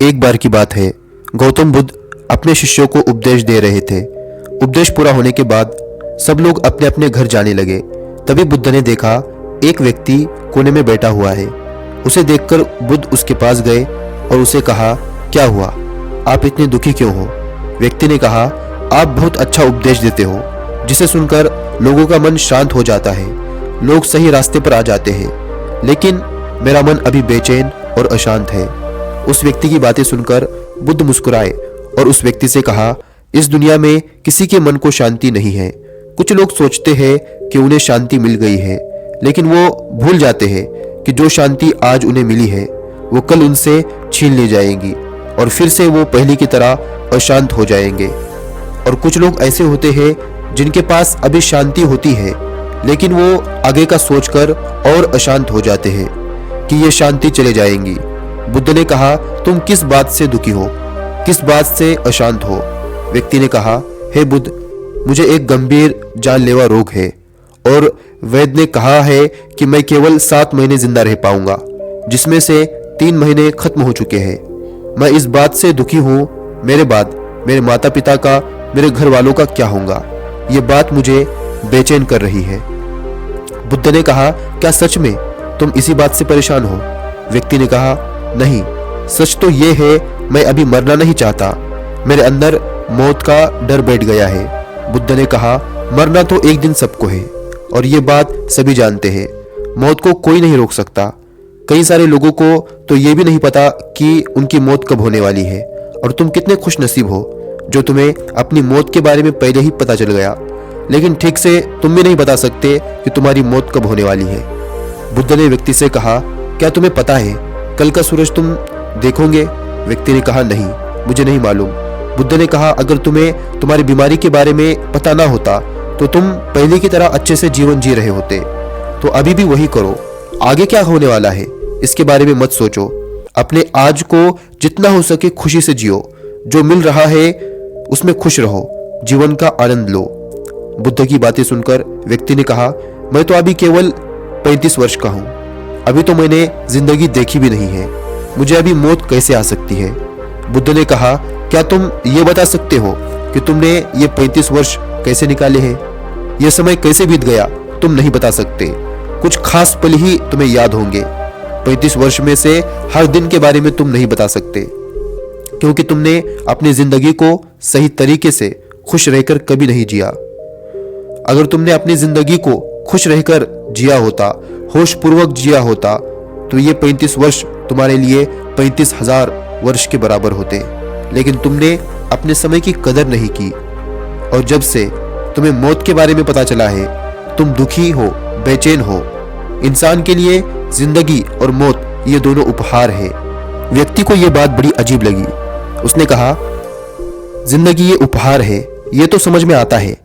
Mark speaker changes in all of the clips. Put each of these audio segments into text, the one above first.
Speaker 1: एक बार की बात है, गौतम बुद्ध अपने शिष्यों को उपदेश दे रहे थे। उपदेश पूरा होने के बाद सब लोग अपने अपने घर जाने लगे। तभी बुद्ध ने देखा एक व्यक्ति कोने में बैठा हुआ है। उसे देखकर बुद्ध उसके पास गए और उसे कहा, क्या हुआ, आप इतने दुखी क्यों हो? व्यक्ति ने कहा, आप बहुत अच्छा उपदेश देते हो, जिसे सुनकर लोगों का मन शांत हो जाता है, लोग सही रास्ते पर आ जाते हैं, लेकिन मेरा मन अभी बेचैन और अशांत है। उस व्यक्ति की बातें सुनकर बुद्ध मुस्कुराए और उस व्यक्ति से कहा, इस दुनिया में किसी के मन को शांति नहीं है। कुछ लोग सोचते हैं कि उन्हें शांति मिल गई है, लेकिन वो भूल जाते हैं कि जो शांति आज उन्हें मिली है वो कल उनसे छीन ली जाएगी और फिर से वो पहले की तरह अशांत हो जाएंगे। और कुछ लोग ऐसे होते हैं जिनके पास अभी शांति होती है, लेकिन वो आगे का सोचकर और अशांत हो जाते हैं कि ये शांति चले जाएंगी। बुद्ध ने कहा, तुम किस बात से दुखी हो, किस बात से अशांत हो? व्यक्ति ने कहा, हे बुद्ध, मुझे एक गंभीर जानलेवा रोग है और वैद्य ने कहा है कि मैं केवल 7 महीने जिंदा रह पाऊंगा, जिसमें से 3 महीने खत्म हो चुके हैं। मैं इस बात से दुखी हूँ, मेरे बाद मेरे माता पिता का, मेरे घर वालों का क्या होगा? ये बात मुझे बेचैन कर रही है। बुद्ध ने कहा, क्या सच में तुम इसी बात से परेशान हो? व्यक्ति ने कहा, नहीं, सच तो ये है, मैं अभी मरना नहीं चाहता, मेरे अंदर मौत का डर बैठ गया है। बुद्ध ने कहा, मरना तो एक दिन सबको है और ये बात सभी जानते हैं। मौत को कोई नहीं रोक सकता। कई सारे लोगों को तो ये भी नहीं पता कि उनकी मौत कब होने वाली है, और तुम कितने खुश नसीब हो जो तुम्हें अपनी मौत के बारे में पहले ही पता चल गया, लेकिन ठीक से तुम भी नहीं बता सकते कि तुम्हारी मौत कब होने वाली है। बुद्ध ने व्यक्ति से कहा, क्या तुम्हें पता है कल का सूरज तुम देखोगे? व्यक्ति ने कहा, नहीं, मुझे नहीं मालूम। बुद्ध ने कहा, अगर तुम्हें तुम्हारी बीमारी के बारे में पता ना होता तो तुम पहले की तरह अच्छे से जीवन जी रहे होते। तो अभी भी वही करो। आगे क्या होने वाला है इसके बारे में मत सोचो। अपने आज को जितना हो सके खुशी से जियो। जो मिल रहा है उसमें खुश रहो, जीवन का आनंद लो। बुद्ध की बातें सुनकर व्यक्ति ने कहा, मैं तो अभी केवल 35 वर्ष का हूँ, अभी तो मैंने जिंदगी देखी भी नहीं है, मुझे अभी मौत कैसे आ सकती है? बुद्ध ने कहा, क्या तुम ये बता सकते हो कि तुमने ये 35 वर्ष कैसे निकाले हैं? यह समय कैसे बीत गया तुम नहीं बता सकते। कुछ खास पल ही तुम्हें याद होंगे। 35 वर्ष में से हर दिन के बारे में तुम नहीं बता सकते, क्योंकि तुमने अपनी जिंदगी को सही तरीके से खुश रहकर कभी नहीं जिया। अगर तुमने अपनी जिंदगी को खुश रहकर जिया होता, होश पूर्वक जिया होता, तो ये 35 वर्ष तुम्हारे लिए 35,000 वर्ष के बराबर होते। लेकिन तुमने अपने समय की कदर नहीं की, और जब से तुम्हें मौत के बारे में पता चला है तुम दुखी हो, बेचैन हो। इंसान के लिए जिंदगी और मौत ये दोनों उपहार है। व्यक्ति को यह बात बड़ी अजीब लगी। उसने कहा, जिंदगी ये उपहार है, ये तो समझ में आता है,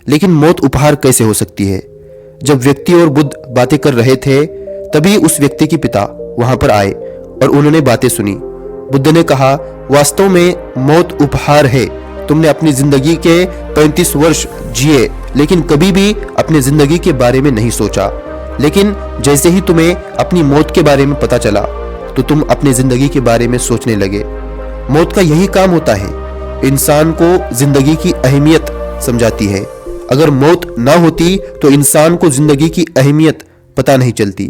Speaker 1: लेकिन मौत उपहार कैसे हो सकती है? जब व्यक्ति और बुद्ध बातें कर रहे थे तभी उस व्यक्ति के पिता वहां पर आए और उन्होंने बातें सुनी। बुद्ध ने कहा, वास्तव में मौत उपहार है। तुमने अपनी जिंदगी के 35 वर्ष जिए, लेकिन कभी भी अपनी जिंदगी के बारे में नहीं सोचा। लेकिन जैसे ही तुम्हें अपनी मौत के बारे में पता चला तो तुम अपनी जिंदगी के बारे में सोचने लगे। मौत का यही काम होता है, इंसान को जिंदगी की अहमियत समझाती है। अगर मौत ना होती तो इंसान को जिंदगी की अहमियत पता नहीं चलती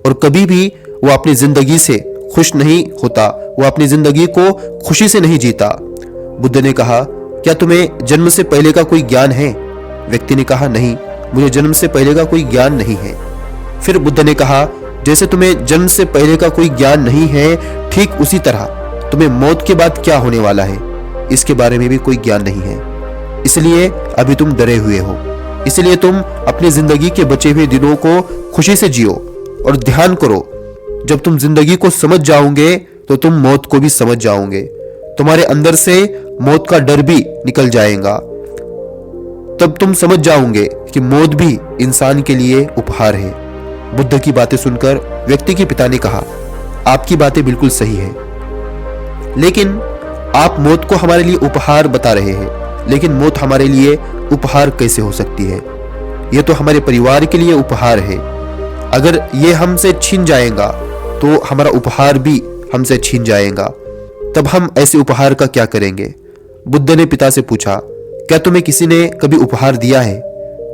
Speaker 1: और कभी भी वो अपनी जिंदगी से खुश नहीं होता, वो अपनी जिंदगी को खुशी से नहीं जीता। बुद्ध ने कहा, क्या तुम्हें जन्म से पहले का कोई ज्ञान है? व्यक्ति ने कहा, नहीं, मुझे जन्म से पहले का कोई ज्ञान नहीं है। फिर बुद्ध ने कहा, जैसे तुम्हें जन्म से पहले का कोई ज्ञान नहीं है, ठीक उसी तरह तुम्हें मौत के बाद क्या होने वाला है इसके बारे में भी कोई ज्ञान नहीं है। इसलिए अभी तुम डरे हुए हो। इसलिए तुम अपनी जिंदगी के बचे हुए दिनों को खुशी से जियो और ध्यान करो। जब तुम जिंदगी को समझ जाओगे तो तुम मौत को भी समझ जाओगे। तुम्हारे अंदर से मौत का डर भी निकल जाएगा। तब तुम समझ जाओगे कि मौत भी इंसान के लिए उपहार है। बुद्ध की बातें सुनकर व्यक्ति के पिता ने कहा, आपकी बातें बिल्कुल सही है, लेकिन आप मौत को हमारे लिए उपहार बता रहे हैं, लेकिन मौत हमारे लिए उपहार कैसे हो सकती है? यह तो हमारे परिवार के लिए उपहार है। अगर ये हमसे छीन जाएगा तो हमारा उपहार भी हमसे छीन जाएगा। तब हम ऐसे उपहार का क्या करेंगे? बुद्ध ने पिता से पूछा, क्या तुम्हें किसी ने कभी उपहार दिया है?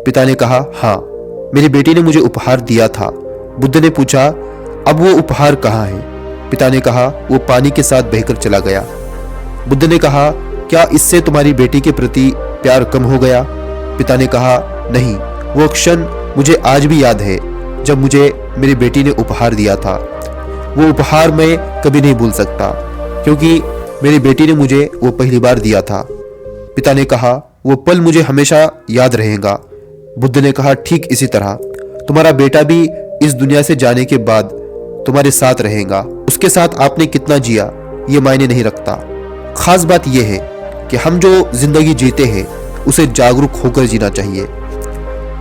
Speaker 1: पिता ने कहा, हाँ, मेरी बेटी ने मुझे उपहार दिया था। बुद्ध ने पूछा, अब वो उपहार कहाँ है? पिता ने कहा, वो पानी के साथ बहकर चला गया। बुद्ध ने कहा, क्या इससे तुम्हारी बेटी के प्रति प्यार कम हो गया? पिता ने कहा, नहीं, वो क्षण मुझे आज भी याद है जब मुझे मेरी बेटी ने उपहार दिया था। वो उपहार मैं कभी नहीं भूल सकता, क्योंकि मेरी बेटी ने मुझे वो पहली बार दिया था। पिता ने कहा, वो पल मुझे हमेशा याद रहेगा। बुद्ध ने कहा, ठीक इसी तरह तुम्हारा बेटा भी इस दुनिया से जाने के बाद तुम्हारे साथ रहेगा। उसके साथ आपने कितना जिया ये मायने नहीं रखता। खास बात यह है कि हम जो जिंदगी जीते हैं उसे जागरूक होकर जीना चाहिए।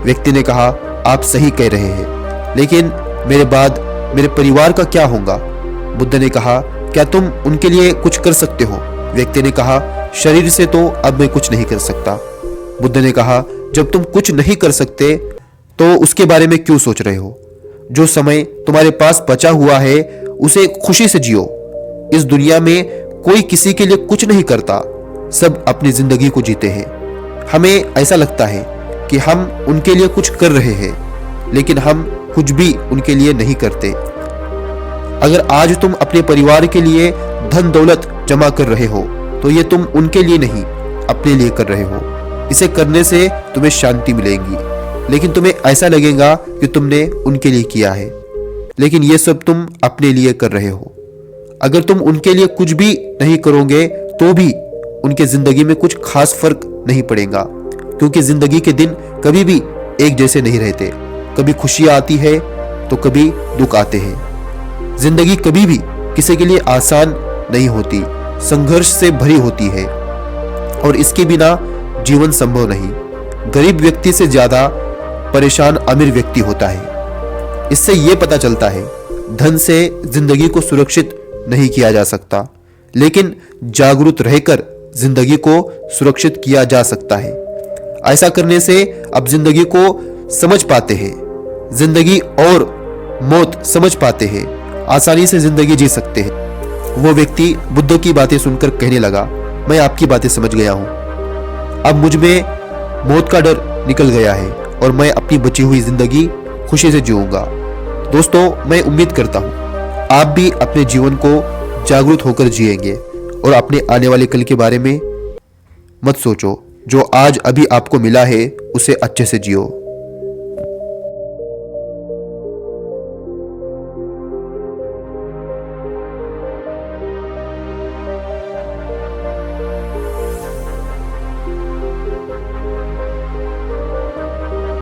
Speaker 1: व्यक्ति ने कहा, आप सही कह रहे हैं, लेकिन मेरे बाद मेरे परिवार का क्या होगा? बुद्ध ने कहा, क्या तुम उनके लिए कुछ कर सकते हो? व्यक्ति ने कहा, शरीर से तो अब मैं कुछ नहीं कर सकता। बुद्ध ने कहा, जब तुम कुछ नहीं कर सकते तो उसके बारे में क्यों सोच रहे हो? जो समय तुम्हारे पास बचा हुआ है उसे खुशी से जियो। इस दुनिया में कोई किसी के लिए कुछ नहीं करता, सब अपनी जिंदगी को जीते हैं। हमें ऐसा लगता है कि हम उनके लिए कुछ कर रहे हैं, लेकिन हम कुछ भी उनके लिए नहीं करते। अगर आज तुम अपने परिवार के लिए धन दौलत जमा कर रहे हो तो ये तुम उनके लिए नहीं, अपने लिए कर रहे हो। इसे करने से तुम्हें शांति मिलेगी, लेकिन तुम्हें ऐसा लगेगा कि तुमने उनके लिए किया है, लेकिन ये सब तुम अपने लिए कर रहे हो। अगर तुम उनके लिए कुछ भी नहीं करोगे तो भी उनके जिंदगी में कुछ खास फर्क नहीं पड़ेगा, क्योंकि जिंदगी के दिन कभी भी एक जैसे नहीं रहते। कभी खुशियां आती है तो कभी दुख आते हैं। जिंदगी कभी भी किसी के लिए आसान नहीं होती, संघर्ष से भरी होती है, और इसके बिना जीवन संभव नहीं। गरीब व्यक्ति से ज्यादा परेशान अमीर व्यक्ति होता है। इससे यह पता चलता है, धन से जिंदगी को सुरक्षित नहीं किया जा सकता, लेकिन जागरूक रहकर जिंदगी को सुरक्षित किया जा सकता है। ऐसा करने से अब जिंदगी को समझ पाते हैं, जिंदगी और मौत समझ पाते हैं, आसानी से जिंदगी जी सकते हैं। वो व्यक्ति बुद्ध की बातें सुनकर कहने लगा, मैं आपकी बातें समझ गया हूं। अब मुझ में मौत का डर निकल गया है और मैं अपनी बची हुई जिंदगी खुशी से जीऊंगा। दोस्तों, मैं उम्मीद करता हूं आप भी अपने जीवन को जागरूक होकर जिएंगे और अपने आने वाले कल के बारे में मत सोचो। जो आज अभी आपको मिला है उसे अच्छे से जियो।